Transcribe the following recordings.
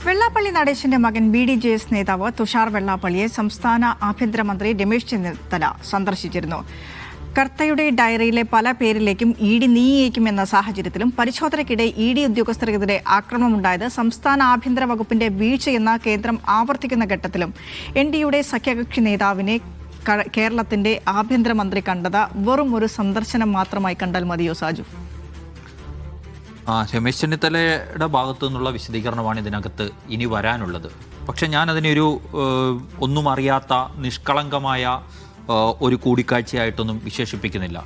വെള്ളാപ്പള്ളി നടേശന്റെ മകൻ BDJS നേതാവ് തുഷാർ വെള്ളാപ്പള്ളിയെ സംസ്ഥാന ആഭ്യന്തരമന്ത്രി രമേശ് ചെന്നിത്തല സന്ദർശിച്ചിരുന്നു. കർത്തയുടെ ഡയറിയിലെ പല പേരിലേക്കും ED നീങ്ങിയേക്കുമെന്ന സാഹചര്യത്തിലും പരിശോധനയ്ക്കിടെ ED ഉദ്യോഗസ്ഥർക്കെതിരെ ആക്രമണമുണ്ടായത് സംസ്ഥാന ആഭ്യന്തര വകുപ്പിന്റെ വീഴ്ചയെന്ന കേന്ദ്രം ആവർത്തിക്കുന്ന ഘട്ടത്തിലും NDയുടെ സഖ്യകക്ഷി നേതാവിനെ കേരളത്തിന്റെ ആഭ്യന്തരമന്ത്രി കണ്ടത് വെറും ഒരു സന്ദർശനം മാത്രമായി കണ്ടാൽ മതിയോ സാജു? രമേശ് ചെന്നിത്തലയുടെ ഭാഗത്തു നിന്നുള്ള വിശദീകരണമാണ് ഇതിനകത്ത് ഇനി വരാനുള്ളത്. പക്ഷെ ഞാനതിനൊരു ഒന്നും അറിയാത്ത നിഷ്കളങ്കമായ ഒരു കൂടിക്കാഴ്ചയായിട്ടൊന്നും വിശേഷിപ്പിക്കുന്നില്ല.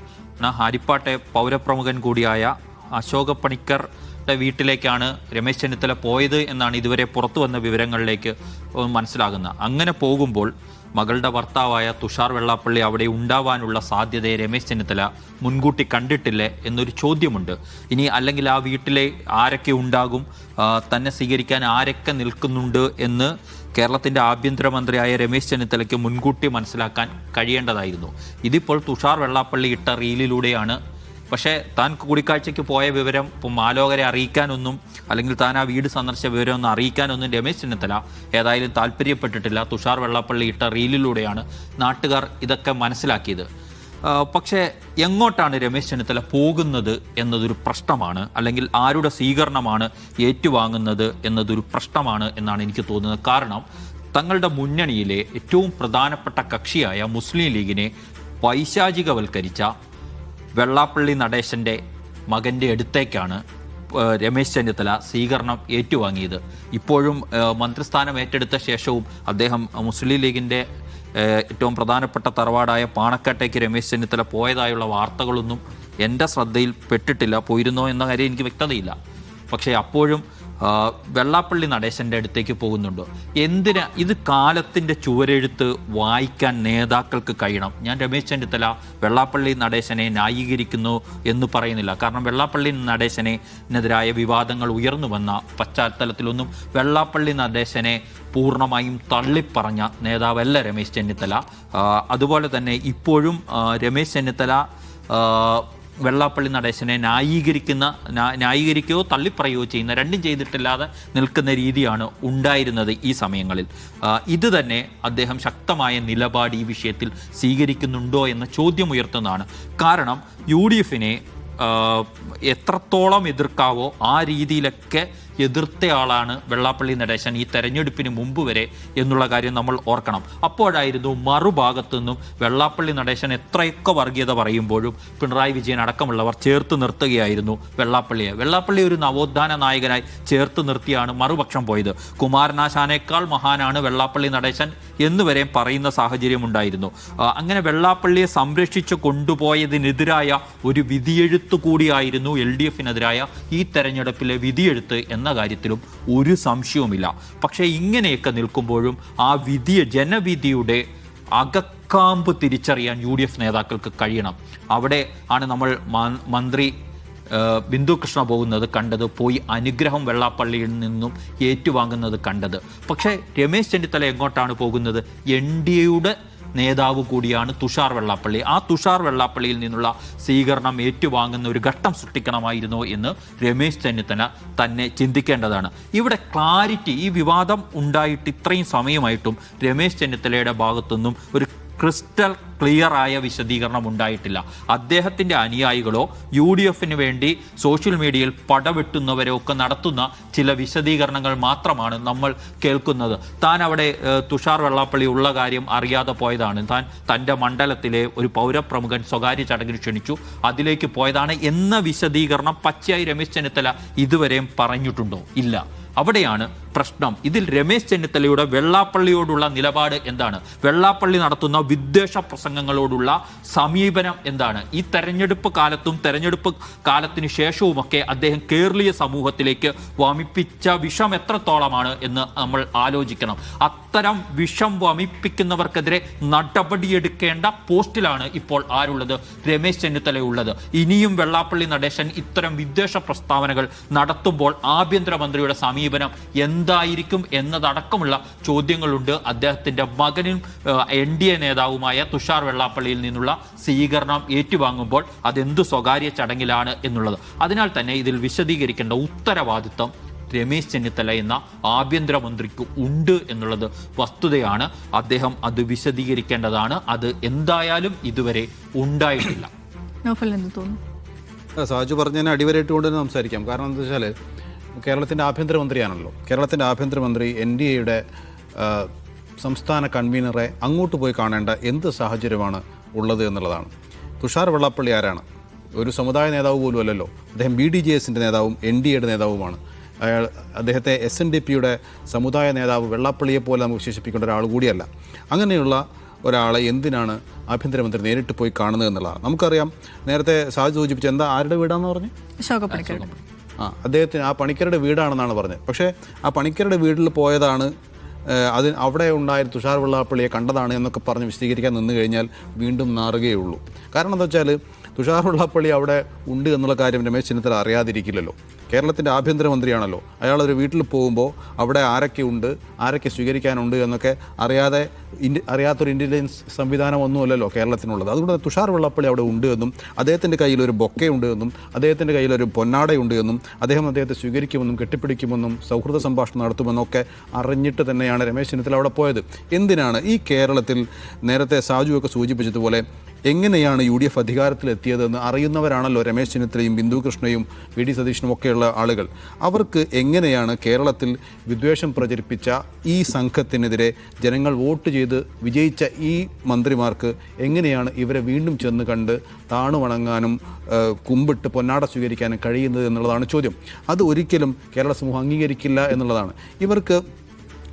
ഹരിപ്പാട്ടെ പൗരപ്രമുഖൻ കൂടിയായ അശോക പണിക്കറുടെ വീട്ടിലേക്കാണ് രമേശ് ചെന്നിത്തല പോയത് എന്നാണ് ഇതുവരെ പുറത്തു വന്ന വിവരങ്ങളിലേക്ക് മനസ്സിലാകുന്നത്. അങ്ങനെ പോകുമ്പോൾ മകളുടെ ഭർത്താവായ തുഷാർ വെള്ളാപ്പള്ളി അവിടെ ഉണ്ടാവാനുള്ള സാധ്യതയെ രമേശ് ചെന്നിത്തല മുൻകൂട്ടി കണ്ടിട്ടില്ലേ എന്നൊരു ചോദ്യമുണ്ട്. ഇനി അല്ലെങ്കിൽ ആ വീട്ടിലെ ആരൊക്കെ ഉണ്ടാകും, തന്നെ സ്വീകരിക്കാൻ ആരൊക്കെ നിൽക്കുന്നുണ്ട് എന്ന് കേരളത്തിൻ്റെ ആഭ്യന്തരമന്ത്രിയായ രമേശ് ചെന്നിത്തലയ്ക്ക് മുൻകൂട്ടി മനസ്സിലാക്കാൻ കഴിയേണ്ടതായിരുന്നു. ഇതിപ്പോൾ തുഷാർ വെള്ളാപ്പള്ളി ഇട്ട റീലിലൂടെയാണ്. പക്ഷേ താൻ കൂടിക്കാഴ്ചയ്ക്ക് പോയ വിവരം ഇപ്പം ആലോകരെ അറിയിക്കാനൊന്നും, അല്ലെങ്കിൽ താൻ ആ വീട് സന്ദർശിച്ച വിവരമൊന്നും അറിയിക്കാനൊന്നും രമേശ് ചെന്നിത്തല ഏതായാലും താല്പര്യപ്പെട്ടിട്ടില്ല. തുഷാർ വെള്ളാപ്പള്ളി ഇട്ട റീലിലൂടെയാണ് നാട്ടുകാർ ഇതൊക്കെ മനസ്സിലാക്കിയത്. പക്ഷേ എങ്ങോട്ടാണ് രമേശ് ചെന്നിത്തല പോകുന്നത് എന്നതൊരു പ്രശ്നമാണ്, അല്ലെങ്കിൽ ആരുടെ സ്വീകരണമാണ് ഏറ്റുവാങ്ങുന്നത് എന്നതൊരു പ്രശ്നമാണ് എന്നാണ് എനിക്ക് തോന്നുന്നത്. കാരണം തങ്ങളുടെ മുന്നണിയിലെ ഏറ്റവും പ്രധാനപ്പെട്ട കക്ഷിയായ മുസ്ലിം ലീഗിനെ പൈശാചികവൽക്കരിച്ച വെള്ളാപ്പള്ളി നടേശൻ്റെ മകൻ്റെ അടുത്തേക്കാണ് രമേശ് ചെന്നിത്തല സ്വീകരണം ഏറ്റുവാങ്ങിയത്. ഇപ്പോഴും മന്ത്രിസ്ഥാനം ഏറ്റെടുത്ത ശേഷവും അദ്ദേഹം മുസ്ലിം ലീഗിൻ്റെ ഏറ്റവും പ്രധാനപ്പെട്ട തറവാടായ പാണക്കാട്ടേക്ക് രമേശ് ചെന്നിത്തല പോയതായുള്ള വാർത്തകളൊന്നും എൻ്റെ ശ്രദ്ധയിൽ പെട്ടിട്ടില്ല. പോയിരുന്നോ എന്ന കാര്യം എനിക്ക് വ്യക്തതയില്ല. പക്ഷേ അപ്പോഴും വെള്ളാപ്പള്ളി നടേശൻ്റെ അടുത്തേക്ക് പോകുന്നുണ്ട്. എന്തിനാ ഇത്? കാലത്തിൻ്റെ ചുവരെഴുത്ത് വായിക്കാൻ നേതാക്കൾക്ക് കഴിയണം. ഞാൻ രമേശ് ചെന്നിത്തല വെള്ളാപ്പള്ളി നടേശനെ ന്യായീകരിക്കുന്നു എന്ന് പറയുന്നില്ല. കാരണം വെള്ളാപ്പള്ളി നടേശനെതിരായ വിവാദങ്ങൾ ഉയർന്നു വന്ന പശ്ചാത്തലത്തിലൊന്നും വെള്ളാപ്പള്ളി നടേശനെ പൂർണ്ണമായും തള്ളിപ്പറഞ്ഞ നേതാവല്ല രമേശ് ചെന്നിത്തല. അതുപോലെ തന്നെ ഇപ്പോഴും രമേശ് ചെന്നിത്തല വെള്ളാപ്പള്ളി നടേശനെ ന്യായീകരിക്കുകയോ തള്ളിപ്പറയുകയോ ചെയ്യുന്ന, രണ്ടും ചെയ്തിട്ടില്ലാതെ നിൽക്കുന്ന രീതിയാണ് ഉണ്ടായിരുന്നത് ഈ സമയങ്ങളിൽ. ഇത് തന്നെ അദ്ദേഹം ശക്തമായ നിലപാട് ഈ വിഷയത്തിൽ സ്വീകരിക്കുന്നുണ്ടോ എന്ന ചോദ്യം ഉയർത്തുന്നതാണ്. കാരണം UDFനെ എത്രത്തോളം എതിർക്കാവോ ആ രീതിയിലൊക്കെ എതിർത്തയാളാണ് വെള്ളാപ്പള്ളി നടേശൻ ഈ തെരഞ്ഞെടുപ്പിന് മുമ്പ് വരെ എന്നുള്ള കാര്യം നമ്മൾ ഓർക്കണം. അപ്പോഴായിരുന്നു മറുഭാഗത്തു നിന്നും വെള്ളാപ്പള്ളി നടേശൻ എത്രയൊക്കെ വർഗീയത പറയുമ്പോഴും പിണറായി വിജയൻ അടക്കമുള്ളവർ ചേർത്ത് നിർത്തുകയായിരുന്നു വെള്ളാപ്പള്ളിയെ. വെള്ളാപ്പള്ളി ഒരു നവോത്ഥാന നായകനായി ചേർത്ത് നിർത്തിയാണ് മറുപക്ഷം പോയത്. കുമാരനാശാനേക്കാൾ മഹാനാണ് വെള്ളാപ്പള്ളി നടേശൻ എന്നുവരെ പറയുന്ന സാഹചര്യം ഉണ്ടായിരുന്നു. അങ്ങനെ വെള്ളാപ്പള്ളിയെ സംരക്ഷിച്ചു കൊണ്ടുപോയതിനെതിരായ ഒരു വിധിയെഴുത്തു കൂടിയായിരുന്നു LDFനെതിരായ ഈ തെരഞ്ഞെടുപ്പിലെ വിധിയെഴുത്ത് എന്ന കാര്യത്തിലും ഒരു സംശയവുമില്ല. പക്ഷേ ഇങ്ങനെയൊക്കെ നിൽക്കുമ്പോഴും ആ ജനവിധിയുടെ അകക്കാമ്പ് തിരിച്ചറിയാൻ UDF നേതാക്കൾക്ക് കഴിയണം. അവിടെ ആണ് നമ്മൾ മന്ത്രി ബിന്ദു കൃഷ്ണ പോകുന്നത് കണ്ടത്, പോയി അനുഗ്രഹം വെള്ളാപ്പള്ളിയിൽ നിന്നും ഏറ്റുവാങ്ങുന്നത് കണ്ടത്. പക്ഷേ രമേശ് ചെന്നിത്തല എങ്ങോട്ടാണ് പോകുന്നത്? NDയുടെ നേതാവ് കൂടിയാണ് തുഷാർ വെള്ളാപ്പള്ളി. ആ തുഷാർ വെള്ളാപ്പള്ളിയിൽ നിന്നുള്ള സ്വീകരണം ഏറ്റുവാങ്ങുന്ന ഒരു ഘട്ടം സൃഷ്ടിക്കണമായിരുന്നു എന്ന് രമേശ് ചെന്നിത്തല തന്നെ ചിന്തിക്കേണ്ടതാണ്. ഇവിടെ ക്ലാരിറ്റി, ഈ വിവാദം ഉണ്ടായിട്ട് ഇത്രയും സമയമായിട്ടും രമേശ് ചെന്നിത്തലയുടെ ഭാഗത്തുനിന്നും ഒരു ക്രിസ്റ്റൽ ക്ലിയർ ആയ വിശദീകരണം ഉണ്ടായിട്ടില്ല. അദ്ദേഹത്തിൻ്റെ അനുയായികളോ UDFന് വേണ്ടി സോഷ്യൽ മീഡിയയിൽ പടവെട്ടുന്നവരോ ഒക്കെ നടത്തുന്ന ചില വിശദീകരണങ്ങൾ മാത്രമാണ് നമ്മൾ കേൾക്കുന്നത്. താൻ അവിടെ തുഷാർ വെള്ളാപ്പള്ളി ഉള്ള കാര്യം അറിയാതെ പോയതാണ്, താൻ തൻ്റെ മണ്ഡലത്തിലെ ഒരു പൗരപ്രമുഖൻ സ്വകാര്യ ചടങ്ങിന് ക്ഷണിച്ചു, അതിലേക്ക് പോയതാണ് എന്ന വിശദീകരണം പച്ചയായി രമേശ് ചെന്നിത്തല ഇതുവരെയും പറഞ്ഞിട്ടുണ്ടോ? ഇല്ല. അവിടെയാണ് പ്രശ്നം. ഇതിൽ രമേശ് ചെന്നിത്തലയുടെ വെള്ളാപ്പള്ളിയോടുള്ള നിലപാട് എന്താണ്? വെള്ളാപ്പള്ളി നടത്തുന്ന വിദ്വേഷ പ്രസംഗങ്ങളോടുള്ള സമീപനം എന്താണ്? ഈ തെരഞ്ഞെടുപ്പ് കാലത്തും തെരഞ്ഞെടുപ്പ് കാലത്തിന് ശേഷവുമൊക്കെ അദ്ദേഹം കേരളീയ സമൂഹത്തിലേക്ക് വമിപ്പിച്ച വിഷം എത്രത്തോളമാണ് എന്ന് നമ്മൾ ആലോചിക്കണം. അത്തരം വിഷം വമിപ്പിക്കുന്നവർക്കെതിരെ നടപടിയെടുക്കേണ്ട പോസ്റ്റിലാണ് ഇപ്പോൾ ആരുള്ളത്? രമേശ് ചെന്നിത്തല ഉള്ളത്. ഇനിയും വെള്ളാപ്പള്ളി നടേശൻ ഇത്തരം വിദ്വേഷ പ്രസ്താവനകൾ നടത്തുമ്പോൾ ആഭ്യന്തരമന്ത്രിയുടെ സമീപനം എന്തായിരിക്കും എന്നതടക്കമുള്ള ചോദ്യങ്ങളുണ്ട്. അദ്ദേഹത്തിൻ്റെ മകനും NDA നേതാവുമായ തുഷാർ വെള്ളാപ്പള്ളിയിൽ നിന്നുള്ള സ്വീകരണം ഏറ്റുവാങ്ങുമ്പോൾ അതെന്ത് സ്വകാര്യ ചടങ്ങിലാണ് എന്നുള്ളത്. അതിനാൽ തന്നെ ഇതിൽ വിശദീകരിക്കേണ്ട ഉത്തരവാദിത്വം രമേശ് ചെന്നിത്തല എന്ന ആഭ്യന്തരമന്ത്രിക്ക് ഉണ്ട് എന്നുള്ളത് വസ്തുതയാണ്. അദ്ദേഹം അത് വിശദീകരിക്കേണ്ടതാണ്. അത് എന്തായാലും ഇതുവരെ ഉണ്ടായിട്ടില്ല. നോഫൽ എന്ന് തോന്നുന്നു. സാജു പറഞ്ഞതിനെ അടിവരയിട്ടുകൊണ്ട് തന്നെ സംസാരിക്കാം. കാരണം എന്താ വെച്ചാൽ കേരളത്തിൻ്റെ ആഭ്യന്തരമന്ത്രിയാണല്ലോ. കേരളത്തിൻ്റെ ആഭ്യന്തരമന്ത്രി NDAയുടെ സംസ്ഥാന കൺവീനറെ അങ്ങോട്ട് പോയി കാണേണ്ട എന്ത് സാഹചര്യമാണ് ഉള്ളത് എന്നുള്ളതാണ്. തുഷാർ വെള്ളാപ്പള്ളി ആരാണ്? ഒരു സമുദായ നേതാവ് പോലും അല്ലല്ലോ. അദ്ദേഹം BDJSൻ്റെ നേതാവും NDAയുടെ നേതാവുമാണ്. അദ്ദേഹത്തെ SNDPയുടെ സമുദായ നേതാവ് വെള്ളാപ്പള്ളിയെ പോലെ നമുക്ക് വിശേഷിപ്പിക്കേണ്ട ഒരാൾ കൂടിയല്ല. അങ്ങനെയുള്ള ഒരാളെ എന്തിനാണ് ആഭ്യന്തരമന്ത്രി നേരിട്ട് പോയി കാണുന്നത് എന്നുള്ളതാണ്. നമുക്കറിയാം, നേരത്തെ സാജ് സൂചിപ്പിച്ച ആരുടെ വീടാണെന്ന് പറഞ്ഞു? അദ്ദേഹത്തിന് ആ പണിക്കരുടെ വീടാണെന്നാണ് പറഞ്ഞത്. പക്ഷേ ആ പണിക്കരുടെ വീട്ടിൽ പോയതാണ്, അവിടെ ഉണ്ടായ തുഷാർ വെള്ളാപ്പള്ളിയെ കണ്ടതാണ് എന്നൊക്കെ പറഞ്ഞ് വിശദീകരിക്കാൻ നിന്ന് കഴിഞ്ഞാൽ വീണ്ടും നാറുകയുള്ളൂ. കാരണം എന്താ വെച്ചാൽ തുഷാർ വെള്ളാപ്പള്ളി അവിടെ ഉണ്ട് എന്നുള്ള കാര്യം രമേശ് ചെന്നിത്തല അറിയാതിരിക്കില്ലല്ലോ. കേരളത്തിൻ്റെ ആഭ്യന്തരമന്ത്രിയാണല്ലോ. അയാളൊരു വീട്ടിൽ പോകുമ്പോൾ അവിടെ ആരൊക്കെ ഉണ്ട്, ആരൊക്കെ സ്വീകരിക്കാനുണ്ട് എന്നൊക്കെ അറിയാത്തൊരു ഇൻ്റലിജൻസ് സംവിധാനമൊന്നുമല്ലല്ലോ കേരളത്തിനുള്ളത്. അതുകൊണ്ട് തുഷാർ വെള്ളാപ്പള്ളി അവിടെ ഉണ്ട് എന്നും അദ്ദേഹത്തിൻ്റെ കയ്യിലൊരു ബൊക്കയുണ്ട് എന്നും അദ്ദേഹത്തിൻ്റെ കയ്യിലൊരു പൊന്നാടയുണ്ട് എന്നും അദ്ദേഹത്തെ സ്വീകരിക്കുമെന്നും കെട്ടിപ്പിടിക്കുമെന്നും സൗഹൃദ സംഭാഷണം നടത്തുമെന്നൊക്കെ അറിഞ്ഞിട്ട് തന്നെയാണ് രമേശ് ചെന്നിത്തല അവിടെ പോയത്. എന്തിനാണ് ഈ കേരളത്തിൽ നേരത്തെ സാജുവൊക്കെ സൂചിപ്പിച്ചതുപോലെ എങ്ങനെയാണ് UDF അധികാരത്തിലെത്തിയതെന്ന് അറിയുന്നവരാണല്ലോ രമേശ് ചെന്നിത്തലയും ബിന്ദു കൃഷ്ണയും VD സതീശനും ഒക്കെയുള്ള ആളുകൾ. അവർക്ക് എങ്ങനെയാണ് കേരളത്തിൽ വിദ്വേഷം പ്രചരിപ്പിച്ച ഈ സംഘത്തിനെതിരെ ജനങ്ങൾ വോട്ട് ചെയ്ത് വിജയിച്ച ഈ മന്ത്രിമാർക്ക് എങ്ങനെയാണ് ഇവരെ വീണ്ടും ചെന്ന് കണ്ട് താണുവണങ്ങാനും കുമ്പിട്ട് പൊന്നാട സ്വീകരിക്കാനും കഴിയുന്നത് എന്നുള്ളതാണ് ചോദ്യം. അത് ഒരിക്കലും കേരള സമൂഹം അംഗീകരിക്കില്ല എന്നുള്ളതാണ്. ഇവർക്ക്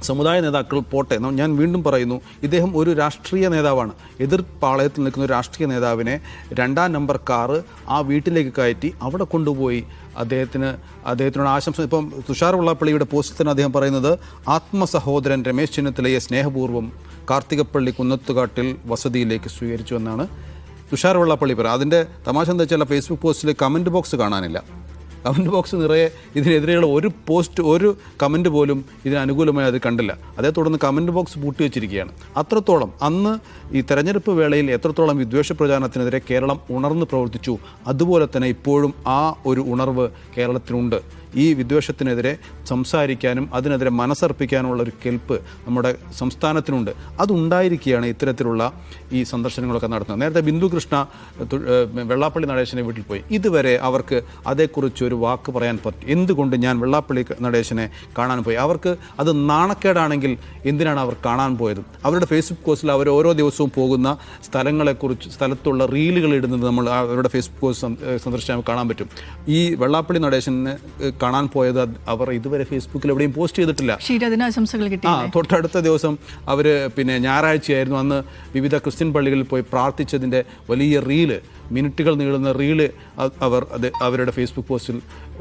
സമുദായ നേതാക്കൾ പോട്ടെ, ഞാൻ വീണ്ടും പറയുന്നു, ഇദ്ദേഹം ഒരു രാഷ്ട്രീയ നേതാവാണ്. എതിർപ്പാളയത്തിൽ നിൽക്കുന്ന ഒരു രാഷ്ട്രീയ നേതാവിനെ 2ാം നമ്പർ കാറ് ആ വീട്ടിലേക്ക് കയറ്റി അവിടെ കൊണ്ടുപോയി അദ്ദേഹത്തിനോട് ആശംസ. ഇപ്പം തുഷാർ വെള്ളാപ്പള്ളിയുടെ പോസ്റ്റിൽ തന്നെ അദ്ദേഹം പറയുന്നത് ആത്മസഹോദരൻ രമേശ് ചെന്നിത്തലയെ സ്നേഹപൂർവ്വം കാർത്തികപ്പള്ളി കുന്നത്തുകാട്ടിൽ വസതിയിലേക്ക് സ്വീകരിച്ചു എന്നാണ് തുഷാർ വെള്ളാപ്പള്ളി പറയുക. അതിൻ്റെ തമാശ എന്താ വെച്ചാൽ ഫേസ്ബുക്ക് പോസ്റ്റിൽ കമൻറ്റ് ബോക്സ് കാണാനില്ല. കമൻറ്റ് ബോക്സ് നിറയെ ഇതിനെതിരെയുള്ള ഒരു കമൻറ്റ് പോലും ഇതിന് അനുകൂലമായി അത് കണ്ടില്ല. അതേ തുടർന്ന് കമൻറ്റ് ബോക്സ് പൂട്ടി വെച്ചിരിക്കുകയാണ്. അത്രത്തോളം അന്ന് ഈ തെരഞ്ഞെടുപ്പ് വേളയിൽ എത്രത്തോളം വിദ്വേഷ പ്രചാരണത്തിനെതിരെ കേരളം ഉണർന്ന് പ്രവർത്തിച്ചു, അതുപോലെ തന്നെ ഇപ്പോഴും ആ ഒരു ഉണർവ് കേരളത്തിനുണ്ട്. ഈ വിദ്വേഷത്തിനെതിരെ സംസാരിക്കാനും അതിനെതിരെ മനസ്സർപ്പിക്കാനുമുള്ള ഒരു കെൽപ്പ് നമ്മുടെ സംസ്ഥാനത്തിനുണ്ട്. അതുണ്ടായിരിക്കുകയാണ് ഇത്തരത്തിലുള്ള ഈ സന്ദർശനങ്ങളൊക്കെ നടത്തുന്നത്. നേരത്തെ ബിന്ദു കൃഷ്ണ വെള്ളാപ്പള്ളി നടേശനെ വീട്ടിൽ പോയി. ഇതുവരെ അവർക്ക് അതേക്കുറിച്ച് ഒരു വാക്ക് പറയാൻ പറ്റും. എന്തുകൊണ്ട് ഞാൻ വെള്ളാപ്പള്ളി നടേശനെ കാണാൻ പോയി? അവർക്ക് അത് നാണക്കേടാണെങ്കിൽ എന്തിനാണ് അവർ കാണാൻ പോയത്? അവരുടെ ഫേസ്ബുക്ക് പോസ്റ്റിൽ അവർ ഓരോ ദിവസവും പോകുന്ന സ്ഥലത്തുള്ള റീലുകൾ ഇടുന്നത് നമ്മൾ അവരുടെ ഫേസ്ബുക്ക് പോസ്റ്റ് സന്ദർശിച്ചാൽ കാണാൻ പറ്റും. ഈ വെള്ളാപ്പള്ളി നടേശനെ കാണാൻ പോയത് അവർ ഇതുവരെ ഫേസ്ബുക്കിൽ എവിടെയും പോസ്റ്റ് ചെയ്തിട്ടില്ല. തൊട്ടടുത്ത ദിവസം അവർ ഞായറാഴ്ചയായിരുന്നു, അന്ന് വിവിധ ക്രിസ്ത്യൻ പള്ളികളിൽ പോയി പ്രാർത്ഥിച്ചതിൻ്റെ വലിയ റീല്, മിനിറ്റുകൾ നീളുന്ന റീല് അവരുടെ ഫേസ്ബുക്ക് പോസ്റ്റിൽ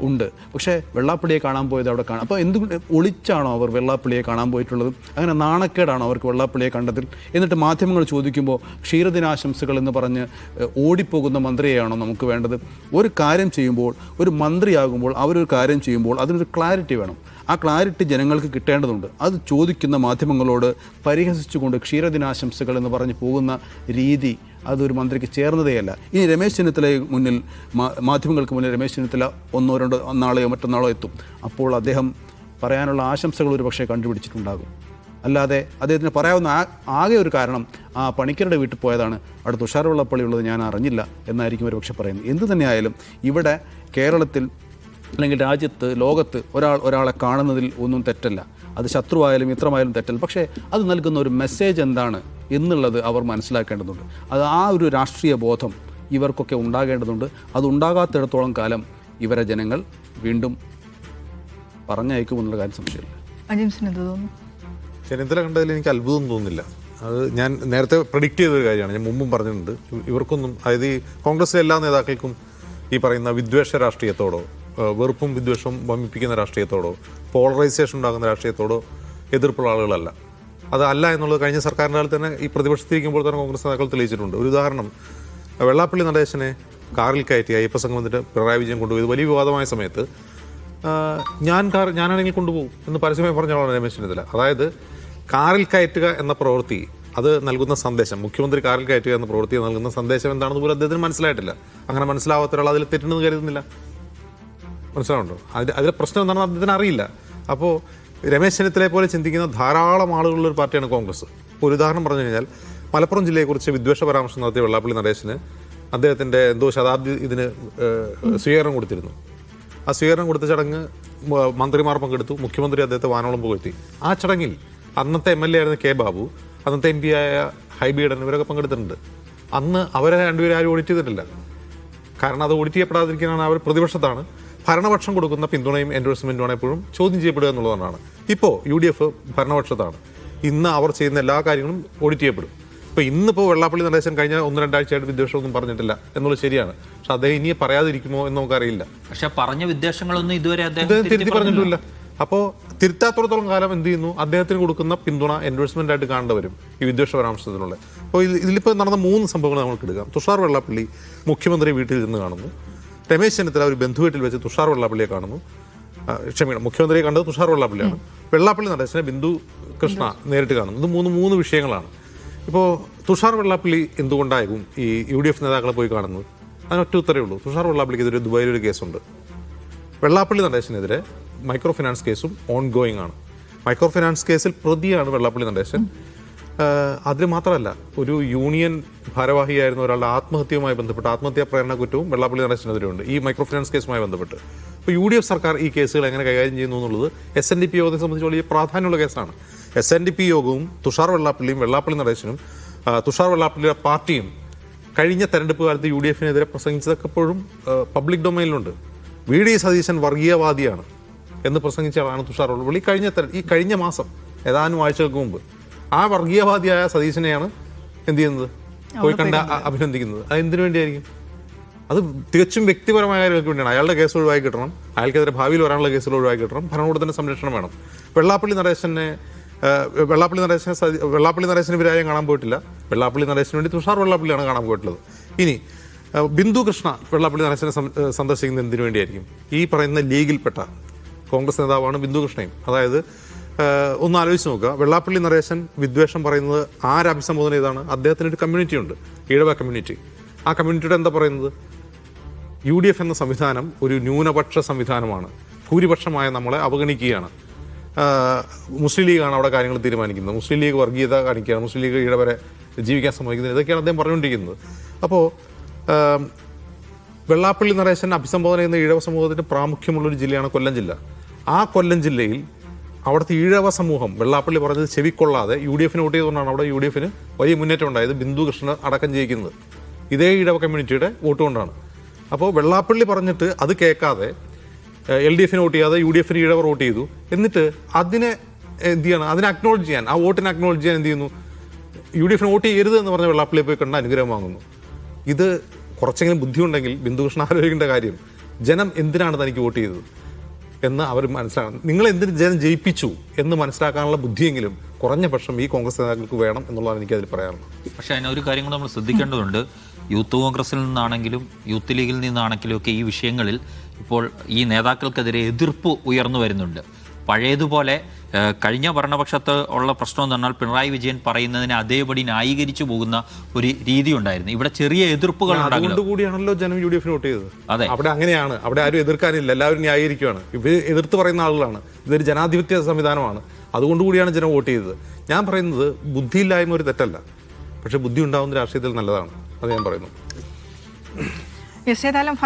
ഉണ്ട്. പക്ഷേ വെള്ളാപ്പള്ളിയെ കാണാൻ പോയത് അവിടെ കാണാം. അപ്പോൾ എന്തുകൊണ്ട് ഒളിച്ചാണോ അവർ വെള്ളാപ്പള്ളിയെ കാണാൻ പോയിട്ടുള്ളത്? അങ്ങനെ നാണക്കേടാണോ അവർക്ക് വെള്ളാപ്പള്ളിയെ കണ്ടതിൽ? എന്നിട്ട് മാധ്യമങ്ങൾ ചോദിക്കുമ്പോൾ ക്ഷീരദിനാശംസകൾ എന്ന് പറഞ്ഞ് ഓടിപ്പോകുന്ന മന്ത്രിയെയാണോ നമുക്ക് വേണ്ടത്? ഒരു കാര്യം ചെയ്യുമ്പോൾ, ഒരു മന്ത്രിയാകുമ്പോൾ അവരൊരു കാര്യം ചെയ്യുമ്പോൾ അതിനൊരു ക്ലാരിറ്റി വേണം. ആ ക്ലാരിറ്റി ജനങ്ങൾക്ക് കിട്ടേണ്ടതുണ്ട്. അത് ചോദിക്കുന്ന മാധ്യമങ്ങളോട് പരിഹസിച്ചുകൊണ്ട് ക്ഷീരദിനാശംസകൾ എന്ന് പറഞ്ഞ് പോകുന്ന രീതി അതൊരു മന്ത്രിക്ക് ചേർന്നതേയല്ല. ഇനി രമേശ് ചെന്നിത്തലയെ മുന്നിൽ, മാധ്യമങ്ങൾക്ക് മുന്നിൽ രമേശ് ചെന്നിത്തല നാളെയോ മറ്റന്നാളോ എത്തും. അപ്പോൾ അദ്ദേഹം പറയാനുള്ള ആശംസകൾ ഒരു പക്ഷേ കണ്ടുപിടിച്ചിട്ടുണ്ടാകും. അല്ലാതെ അദ്ദേഹത്തിന് പറയാവുന്ന ആകെ ഒരു കാരണം ആ പണിക്കരുടെ വീട്ടിൽ പോയതാണ്, അവിടെ തുഷാർ വെള്ളാപ്പള്ളി ഉള്ളത് ഞാൻ അറിഞ്ഞില്ല എന്നായിരിക്കും ഒരു പക്ഷേ പറയുന്നത്. എന്തു തന്നെയായാലും ഇവിടെ കേരളത്തിൽ അല്ലെങ്കിൽ രാജ്യത്ത്, ലോകത്ത് ഒരാളെ കാണുന്നതിൽ ഒന്നും തെറ്റല്ല. അത് ശത്രുവായാലും മിത്രമായാലും തെറ്റല്ല. പക്ഷേ അത് നൽകുന്ന ഒരു മെസ്സേജ് എന്താണ് എന്നുള്ളത് അവർ മനസ്സിലാക്കേണ്ടതുണ്ട്. അത് ആ ഒരു രാഷ്ട്രീയ ബോധം ഇവർക്കൊക്കെ ഉണ്ടാകേണ്ടതുണ്ട്. അത് ഉണ്ടാകാത്തിടത്തോളം കാലം ഇവരെ ജനങ്ങൾ വീണ്ടും പറഞ്ഞയക്കുമെന്നുള്ള കാര്യം സംശയമില്ല. ചെന്നിത്തല കണ്ടതിൽ എനിക്ക് അത്ഭുതം തോന്നുന്നില്ല. അത് ഞാൻ നേരത്തെ പ്രഡിക്റ്റ് ചെയ്തൊരു കാര്യമാണ്. ഞാൻ മുമ്പും പറഞ്ഞിട്ടുണ്ട്, ഇവർക്കൊന്നും, അതായത് ഈ കോൺഗ്രസിലെ എല്ലാ നേതാക്കൾക്കും ഈ പറയുന്ന വിദ്വേഷ രാഷ്ട്രീയത്തോടോ, വെറുപ്പും വിദ്വേഷവും വമിപ്പിക്കുന്ന രാഷ്ട്രീയത്തോടോ, പോളറൈസേഷൻ ഉണ്ടാകുന്ന രാഷ്ട്രീയത്തോടോ എതിർപ്പുള്ള ആളുകളല്ല. അതല്ല എന്നുള്ളത് കഴിഞ്ഞ സർക്കാരിൻ്റെ കാലത്ത് തന്നെ ഈ പ്രതിപക്ഷത്തിരിക്കുമ്പോൾ തന്നെ കോൺഗ്രസ് നേതാക്കൾ തെളിയിച്ചിട്ടുണ്ട്. ഒരു ഉദാഹരണം, വെള്ളാപ്പള്ളി നടേശനെ കാറിൽ കയറ്റി അയ്യപ്പസംഘം വന്നിട്ട് പിണറായി വിജയൻ കൊണ്ടുപോയത് വലിയ വിവാദമായ സമയത്ത് ഞാനാണെങ്കിൽ കൊണ്ടുപോകും എന്ന് പരസ്യമായി പറഞ്ഞ ആളാണ് രമേശ് ചെന്നിത്തല. അതായത് കാറിൽ കയറ്റുക എന്ന പ്രവൃത്തി അത് നൽകുന്ന സന്ദേശം, മുഖ്യമന്ത്രി കാറിൽ കയറ്റുക എന്ന പ്രവൃത്തി നൽകുന്ന സന്ദേശം എന്താണെന്ന് പോലും അദ്ദേഹത്തിന് മനസ്സിലായിട്ടില്ല. അങ്ങനെ മനസ്സിലാവാത്ത ഒരാൾ അതിൽ തെറ്റുന്നത് കരുതുന്നില്ല. മനസ്സിലാവുണ്ടോ? അതിലെ പ്രശ്നം എന്താണെന്ന് അദ്ദേഹത്തിന് അറിയില്ല. അപ്പോൾ രമേശ് ചെന്നിത്തലയെ പോലെ ചിന്തിക്കുന്ന ധാരാളം ആളുകളുള്ള ഒരു പാർട്ടിയാണ് കോൺഗ്രസ്. ഇപ്പോൾ ഒരു ഉദാഹരണം പറഞ്ഞു കഴിഞ്ഞാൽ മലപ്പുറം ജില്ലയെക്കുറിച്ച് വിദ്വേഷ പരാമർശം നടത്തിയ വെള്ളാപ്പള്ളി നടേശന് അദ്ദേഹത്തിൻ്റെ എന്തോ ശതാബ്ദി ഇതിന് സ്വീകരണം കൊടുത്തിരുന്നു. ആ സ്വീകരണം കൊടുത്ത ചടങ്ങ് മന്ത്രിമാർ പങ്കെടുത്തു. മുഖ്യമന്ത്രി അദ്ദേഹത്തെ വാനോളം പുകഴ്ത്തി. ആ ചടങ്ങിൽ അന്നത്തെ MLA ആയിരുന്ന കെ ബാബു, അന്നത്തെ MP ആയ ഹൈബി ഈഡൻ ഇവരൊക്കെ പങ്കെടുത്തിട്ടുണ്ട്. അന്ന് അവരെ രണ്ടുപേരും ആരും ഓഡിറ്റ് ചെയ്തിട്ടില്ല. കാരണം അത് ഓഡിറ്റ് ചെയ്യപ്പെടാതിരിക്കാനാണ് അവർ പ്രതിപക്ഷത്താണ്. ഭരണപക്ഷം കൊടുക്കുന്ന പിന്തുണയും എൻഡോഴ്സ്മെൻറ്റുമാണ് എപ്പോഴും ചോദ്യം ചെയ്യപ്പെടുക എന്നുള്ളതാണ്. ഇപ്പോൾ UDF ഭരണപക്ഷത്താണ്. ഇന്ന് അവർ ചെയ്യുന്ന എല്ലാ കാര്യങ്ങളും ഓഡിറ്റ് ചെയ്യപ്പെടും. ഇപ്പോൾ ഇന്നിപ്പോൾ വെള്ളാപ്പള്ളി നടേശൻ കഴിഞ്ഞ 1-2 ആഴ്ചയായിട്ട് വിദ്വേഷമൊന്നും പറഞ്ഞിട്ടില്ല എന്നുള്ളത് ശരിയാണ്. പക്ഷെ അദ്ദേഹം ഇനി പറയാതിരിക്കുമോ എന്ന് നമുക്കറിയില്ല. പക്ഷെ പറഞ്ഞ വിദ്വേഷങ്ങളൊന്നും ഇതുവരെ അദ്ദേഹം തിരുത്തി പറഞ്ഞിട്ടില്ല. അപ്പോൾ തിരുത്താത്തോടത്തോളം കാലം എന്ത് ചെയ്യുന്നു? അദ്ദേഹത്തിന് കൊടുക്കുന്ന പിന്തുണ എൻഡോഴ്സ്മെന്റ് ആയിട്ട് കാണേണ്ടി വരും ഈ വിദ്വേഷ പരാമർശത്തിനുള്ള. അപ്പോൾ ഇതിലിപ്പോൾ നടന്ന 3 സംഭവങ്ങൾ നമുക്ക് എടുക്കാം. തുഷാർ വെള്ളാപ്പള്ളി മുഖ്യമന്ത്രി വീട്ടിൽ നിന്ന് കാണുന്നു. രമേശ് ചെന്നിത്തല ഒരു ബന്ധുവീട്ടിൽ വെച്ച് തുഷാർ വെള്ളാപ്പള്ളിയെ കാണുന്നു. മുഖ്യമന്ത്രിയെ കണ്ടത് തുഷാർ വെള്ളാപ്പള്ളിയാണ്. വെള്ളാപ്പള്ളി നടേശനെ ബിന്ദു കൃഷ്ണ നേരിട്ട് കാണുന്നു. ഇത് മൂന്ന് വിഷയങ്ങളാണ്. ഇപ്പോൾ തുഷാർ വെള്ളാപ്പള്ളി എന്തുകൊണ്ടാകും ഈ UDF നേതാക്കളെ പോയി കാണുന്നത്? അതിനൊറ്റ ഉത്തരവേ ഉള്ളൂ. തുഷാർ വെള്ളാപ്പള്ളിക്ക് എതിരെ ദുബായിലൊരു കേസുണ്ട്. വെള്ളാപ്പള്ളി നടേശനെതിരെ മൈക്രോ ഫിനാൻസ് കേസും ഓൺഗോയിങ് ആണ്. മൈക്രോ ഫിനാൻസ് കേസിൽ പ്രതിയാണ് വെള്ളാപ്പള്ളി നടേശൻ. അതിന് മാത്രമല്ല, ഒരു യൂണിയൻ ഭാരവാഹിയായിരുന്ന ഒരാളുടെ ആത്മഹത്യയുമായി ബന്ധപ്പെട്ട് ആത്മഹത്യാ പ്രേരണ കുറ്റവും വെള്ളാപ്പള്ളി നടേശനെതിരെയുണ്ട് ഈ മൈക്രോ ഫിനാൻസ് കേസുമായി ബന്ധപ്പെട്ട്. അപ്പോൾ UDF സർക്കാർ ഈ കേസുകൾ എങ്ങനെ കൈകാര്യം ചെയ്യുന്നു എന്നുള്ളത് SNDP യോഗത്തെ സംബന്ധിച്ച് വലിയ പ്രാധാന്യമുള്ള കേസാണ്. SNDP യോഗവും തുഷാർ വെള്ളാപ്പള്ളിയും വെള്ളാപ്പള്ളി നടേശനും തുഷാർ വെള്ളാപ്പള്ളിയുടെ പാർട്ടിയും കഴിഞ്ഞ തെരഞ്ഞെടുപ്പ് കാലത്ത് UDF-നെതിരെ പ്രസംഗിച്ചതൊക്കെ എപ്പോഴും പബ്ലിക് ഡൊമൈനിലുണ്ട്. VD സതീശൻ വർഗീയവാദിയാണ് എന്ന് പ്രസംഗിച്ച ആളാണ് തുഷാർ വെള്ളാപ്പള്ളി. കഴിഞ്ഞ മാസം ഏതാനും ആഴ്ചകൾക്ക് മുമ്പ് ആ വർഗീയവാദിയായ സതീശനെയാണ് എന്ത് ചെയ്യുന്നത്? പോയി കണ്ട് അഭിനന്ദിക്കുന്നത്. അത് എന്തിനു വേണ്ടിയായിരിക്കും? അത് തികച്ചും വ്യക്തിപരമായ കാര്യങ്ങൾക്ക് വേണ്ടിയാണ്. അയാളുടെ കേസ് ഒഴിവാക്കി കിട്ടണം, അയാൾക്കെതിരെ ഭാവിയിൽ വരാനുള്ള കേസുകൾ ഒഴിവാക്കി കിട്ടണം, ഭരണകൂടത്തിൻ്റെ സംരക്ഷണം വേണം. വെള്ളാപ്പള്ളി നടേശന് ഇവരാരും കാണാൻ പോയിട്ടില്ല. വെള്ളാപ്പള്ളി നടേശന് വേണ്ടി തുഷാർ വെള്ളാപ്പള്ളിയാണ് കാണാൻ പോയിട്ടുള്ളത്. ഇനി ബിന്ദു കൃഷ്ണ വെള്ളാപ്പള്ളി നടേശനെ സന്ദർശിക്കുന്നത് എന്തിനു വേണ്ടിയായിരിക്കും? ഈ പറയുന്ന ലീഗിൽപ്പെട്ട കോൺഗ്രസ് നേതാവാണ് ബിന്ദു കൃഷ്ണയും. അതായത് ഒന്ന് ആലോചിച്ച് നോക്കുക, വെള്ളാപ്പള്ളി നടേശൻ വിദ്വേഷം പറയുന്നത് അഭിസംബോധന ചെയ്താണ്? അദ്ദേഹത്തിനൊരു കമ്മ്യൂണിറ്റി ഉണ്ട്, ഈഴവ കമ്മ്യൂണിറ്റി. ആ കമ്മ്യൂണിറ്റിയുടെ എന്താ പറയുന്നത്? UDF എന്ന സംവിധാനം ഒരു ന്യൂനപക്ഷ സംവിധാനമാണ്, ഭൂരിപക്ഷമായ നമ്മളെ അവഗണിക്കുകയാണ്. മുസ്ലിം ലീഗാണ് അവിടെ കാര്യങ്ങൾ തീരുമാനിക്കുന്നത്, മുസ്ലിം ലീഗ് വർഗീയത കാണിക്കുകയാണ്, മുസ്ലിം ലീഗ് ഈഴവരെ ജീവിക്കാൻ സമ്മതിക്കുന്നത്, ഇതൊക്കെയാണ് അദ്ദേഹം പറഞ്ഞുകൊണ്ടിരിക്കുന്നത്. അപ്പോൾ വെള്ളാപ്പള്ളി നടേശൻ അഭിസംബോധന ചെയ്യുന്ന ഈഴവ സമൂഹത്തിന് പ്രാമുഖ്യമുള്ളൊരു ജില്ലയാണ് കൊല്ലം ജില്ല. ആ കൊല്ലം ജില്ലയിൽ അവിടുത്തെ ഈഴവ സമൂഹം വെള്ളാപ്പള്ളി പറഞ്ഞത് ചെവിക്കൊള്ളാതെ UDF-ന് വോട്ട് ചെയ്തുകൊണ്ടാണ് അവിടെ UDF-ന് വലിയ മുന്നേറ്റം ഉണ്ടായത്. ബിന്ദു കൃഷ്ണ അടക്കം ജയിക്കുന്നത് ഇതേ ഈഴവ കമ്മ്യൂണിറ്റിയുടെ വോട്ട് കൊണ്ടാണ്. അപ്പോൾ വെള്ളാപ്പള്ളി പറഞ്ഞിട്ട് അത് കേൾക്കാതെ LDF-ന് വോട്ട് ചെയ്യാതെ UDF-ന് ഈഴവർ വോട്ട് ചെയ്തു. എന്നിട്ട് അതിനെ എന്ത് ചെയ്യണം? അതിനെ അക്നോളജ് ചെയ്യാൻ, ആ വോട്ടിനെ അക്നോളജ് ചെയ്യാൻ എന്ത് ചെയ്യുന്നു? UDF-ന് വോട്ട് ചെയ്യരുത് എന്ന് പറഞ്ഞ വെള്ളാപ്പള്ളിയെ പോയി കണ്ട അനുഗ്രഹം വാങ്ങുന്നു. ഇത് കുറച്ചെങ്കിലും ബുദ്ധിയുണ്ടെങ്കിൽ ബിന്ദുകൃഷ്ണ ആലോചിക്കേണ്ട കാര്യം, ജനം എന്തിനാണ് തനിക്ക് വോട്ട് ചെയ്തത് എന്ന് അവർ മനസ്സിലാക്കണം. നിങ്ങൾ എന്തിന് ജനം ജയിപ്പിച്ചു എന്ന് മനസ്സിലാക്കാനുള്ള ബുദ്ധിയെങ്കിലും കുറഞ്ഞ പക്ഷം ഈ കോൺഗ്രസ് നേതാക്കൾക്ക് വേണം എന്നുള്ളതാണ് എനിക്കതിൽ പറയാനുള്ളത്. പക്ഷേ അതിനൊരു കാര്യം കൂടെ നമ്മൾ ശ്രദ്ധിക്കേണ്ടതുണ്ട്. യൂത്ത് കോൺഗ്രസിൽ നിന്നാണെങ്കിലും യൂത്ത് ലീഗിൽ നിന്നാണെങ്കിലും ഒക്കെ ഈ വിഷയങ്ങളിൽ ഇപ്പോൾ ഈ നേതാക്കൾക്കെതിരെ എതിർപ്പ് ഉയർന്നു വരുന്നുണ്ട്. പഴയതുപോലെ കഴിഞ്ഞ ഭരണപക്ഷത്ത് ഉള്ള പ്രശ്നം എന്ന് പറഞ്ഞാൽ പിണറായി വിജയൻ പറയുന്നതിനെ അതേപടി ന്യായീകരിച്ചു പോകുന്ന ഒരു രീതി ഉണ്ടായിരുന്നു. ഇവിടെ ചെറിയ എതിർപ്പുകൾ അതുകൊണ്ടുകൂടിയാണല്ലോ ജനം UDF-ന് വോട്ട് ചെയ്തത്. അതെ, അവിടെ അങ്ങനെയാണ്. അവിടെ ആരും എതിർക്കാനില്ല, എല്ലാവരും ന്യായീകരിക്കുകയാണ്. ഇവർ എതിർത്ത് പറയുന്ന ആളുകളാണ്. ഇതൊരു ജനാധിപത്യ സംവിധാനമാണ്, അതുകൊണ്ടുകൂടിയാണ് ജനം വോട്ട് ചെയ്തത്. ഞാൻ പറയുന്നത് ബുദ്ധിയില്ലായ്മ ഒരു തെറ്റല്ല, പക്ഷെ ബുദ്ധി ഉണ്ടാകുന്ന രാഷ്ട്രീയത്തിൽ നല്ലതാണ്. അത് ഞാൻ പറയുന്നു. ഏതായാലും